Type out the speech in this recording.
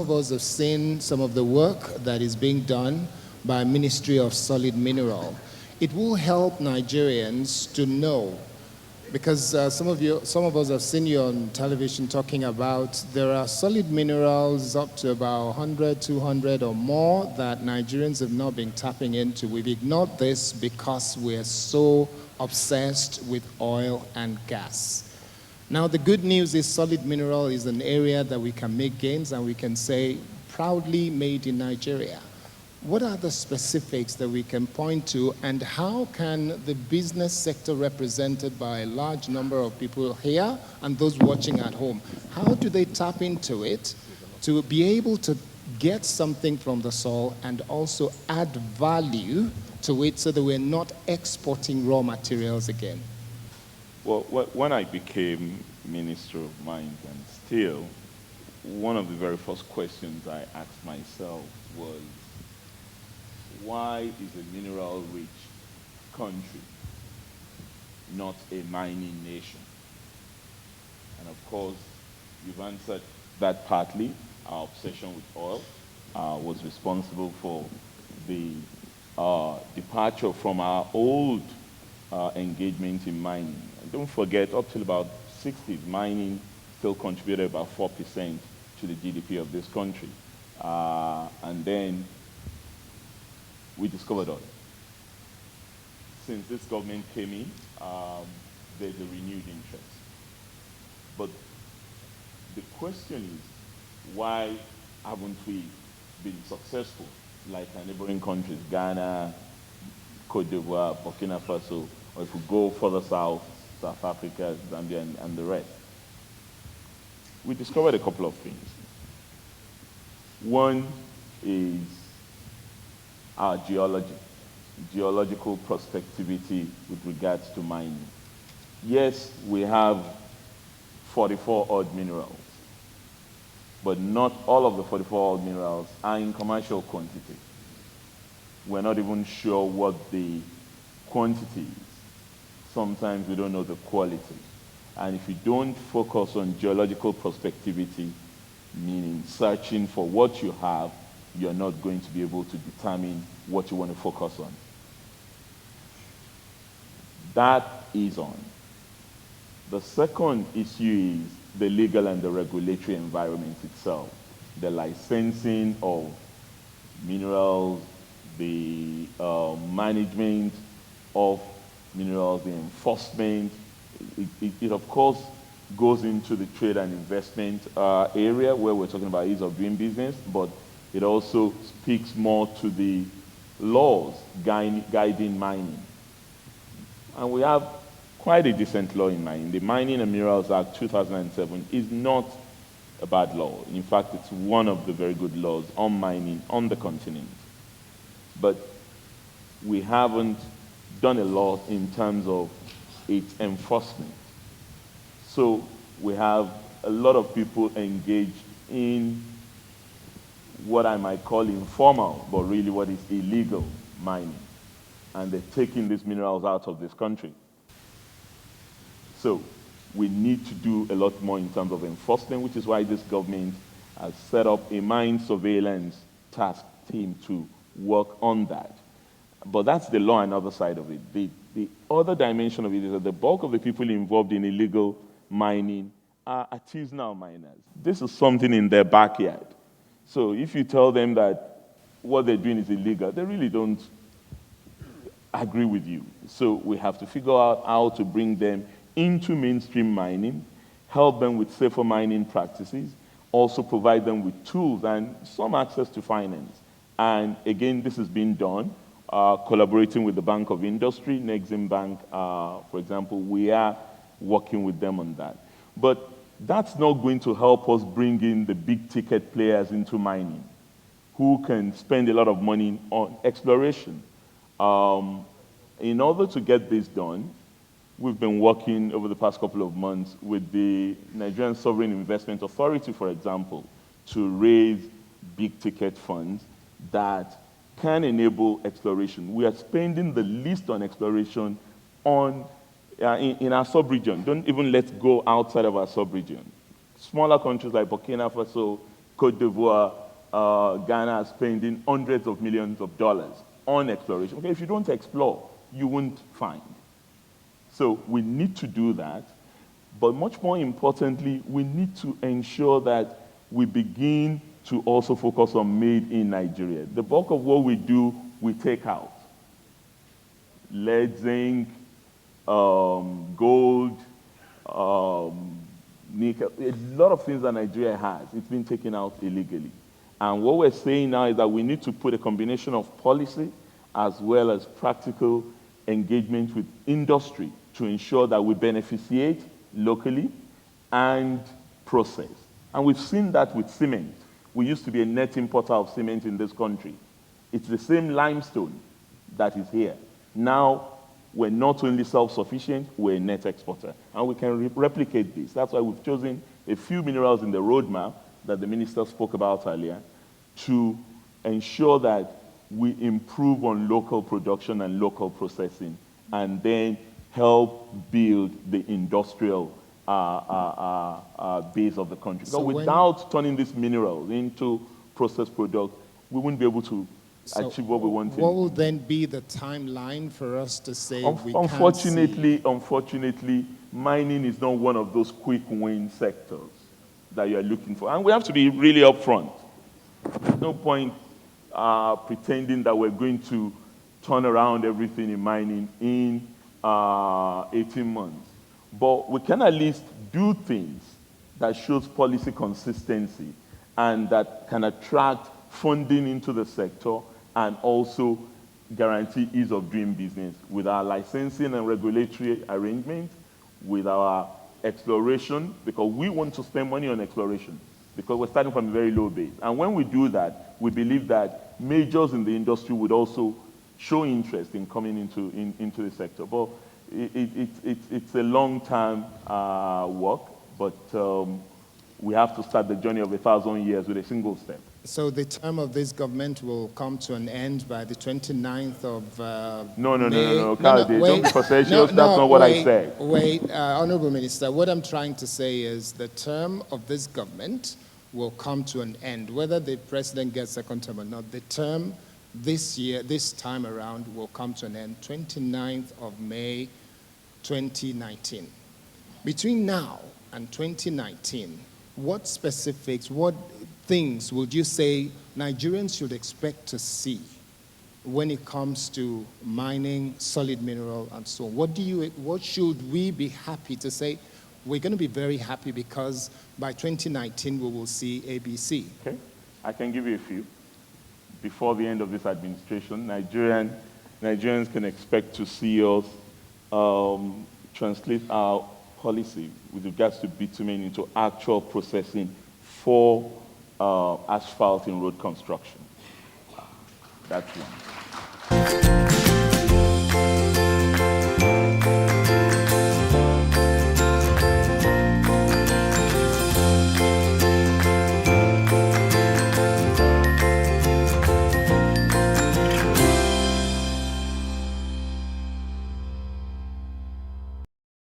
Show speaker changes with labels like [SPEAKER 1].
[SPEAKER 1] of us have seen some of the work that is being done by Ministry of Solid Mineral. It will help Nigerians to know, because some of us have seen you on television talking about there are solid minerals up to about 100, 200 or more that Nigerians have not been tapping into. We've ignored this because we're so obsessed with oil and gas. Now, the good news is solid mineral is an area that we can make gains and we can say proudly made in Nigeria. What are the specifics that we can point to, and how can the business sector represented by a large number of people here and those watching at home, how do they tap into it to be able to get something from the soil and also add value to it so that we're not exporting raw materials again?
[SPEAKER 2] Well, when I became Minister of Mines and Steel, one of the very first questions I asked myself was, why is a mineral-rich country not a mining nation? And of course, you've answered that partly. Our obsession with oil was responsible for the departure from our old engagement in mining. And don't forget, up till about 60s, mining still contributed about 4% to the GDP of this country. And then we discovered oil. Since this government came in, there's a renewed interest. But the question is, why haven't we been successful like our neighboring countries, Ghana, Cote d'Ivoire, Burkina Faso, or if we go further south, South Africa, Zambia, and the rest? We discovered a couple of things. One is our geology, geological prospectivity with regards to mining. Yes, we have 44 odd minerals, but not all of the 44 odd minerals are in commercial quantity. We're not even sure what the quantity is. Sometimes we don't know the quality. And if you don't focus on geological prospectivity, meaning searching for what you have, you're not going to be able to determine what you want to focus on. That is on. The second issue is the legal and the regulatory environment itself. The licensing of minerals, the management of minerals, the enforcement. It of course goes into the trade and investment area where we're talking about ease of doing business, but it also speaks more to the laws guiding mining. And we have quite a decent law in mining. The Mining and Minerals Act 2007 is not a bad law. In fact, it's one of the very good laws on mining on the continent. But we haven't done a lot in terms of its enforcement. So we have a lot of people engaged in what I might call informal, but really what is illegal mining. And they're taking these minerals out of this country. So we need to do a lot more in terms of enforcement, which is why this government has set up a mine surveillance task team to work on that. But that's the law and other side of it. The other dimension of it is that the bulk of the people involved in illegal mining are artisanal miners. This is something in their backyard. So if you tell them that what they're doing is illegal, they really don't agree with you. So we have to figure out how to bring them into mainstream mining, help them with safer mining practices, also provide them with tools and some access to finance. And again, this is being done, collaborating with the Bank of Industry, Nexim Bank, for example. We are working with them on that. But that's not going to help us bring in the big ticket players into mining who can spend a lot of money on exploration. In order to get this done, we've been working over the past couple of months with the Nigerian Sovereign Investment Authority, for example, to raise big ticket funds that can enable exploration. We are spending the least on exploration in our sub-region. Don't even let's go outside of our sub-region. Smaller countries like Burkina Faso, Cote d'Ivoire, Ghana are spending hundreds of millions of dollars on exploration. Okay, if you don't explore, you won't find. So we need to do that. But much more importantly, we need to ensure that we begin to also focus on made in Nigeria. The bulk of what we do, we take out. Lead, zinc, gold, nickel, a lot of things that Nigeria has, it's been taken out illegally. And what we're saying now is that we need to put a combination of policy as well as practical engagement with industry to ensure that we beneficiate locally and process. And we've seen that with cement. We used to be a net importer of cement in this country. It's the same limestone that is here. Now, we're not only self-sufficient, we're a net exporter. And we can replicate this. That's why we've chosen a few minerals in the roadmap that the minister spoke about earlier to ensure that we improve on local production and local processing and then help build the industrial base of the country. So without turning these minerals into processed products, we wouldn't be able to achieve what we want.
[SPEAKER 1] What will then be the timeline for us to say
[SPEAKER 2] Unfortunately, mining is not one of those quick win sectors that you're looking for. And we have to be really upfront. There's no point pretending that we're going to turn around everything in mining in 18 months. But we can at least do things that shows policy consistency and that can attract funding into the sector and also guarantee ease of doing business with our licensing and regulatory arrangement, with our exploration, because we want to spend money on exploration, because we're starting from a very low base. And when we do that, we believe that majors in the industry would also show interest in coming into the sector. But it's a long-term work, but we have to start the journey of 1,000 years with a single step.
[SPEAKER 1] So the term of this government will come to an end by the 29th of
[SPEAKER 2] No,
[SPEAKER 1] May.
[SPEAKER 2] Kayode, don't be facetious. That's not what I said.
[SPEAKER 1] Honorable Minister, what I'm trying to say is the term of this government will come to an end. Whether the president gets second term or not, the term this year, this time around, will come to an end 29th of May 2019. Between now and 2019, what specifics, what things would you say Nigerians should expect to see when it comes to mining, solid mineral, and so on? What should we be happy to say? We're going to be very happy because by 2019 we will see ABC.
[SPEAKER 2] Okay, I can give you a few. Before the end of this administration, Nigerians can expect to see us translate our policy with regards to bitumen into actual processing for asphalt in road construction. That's one.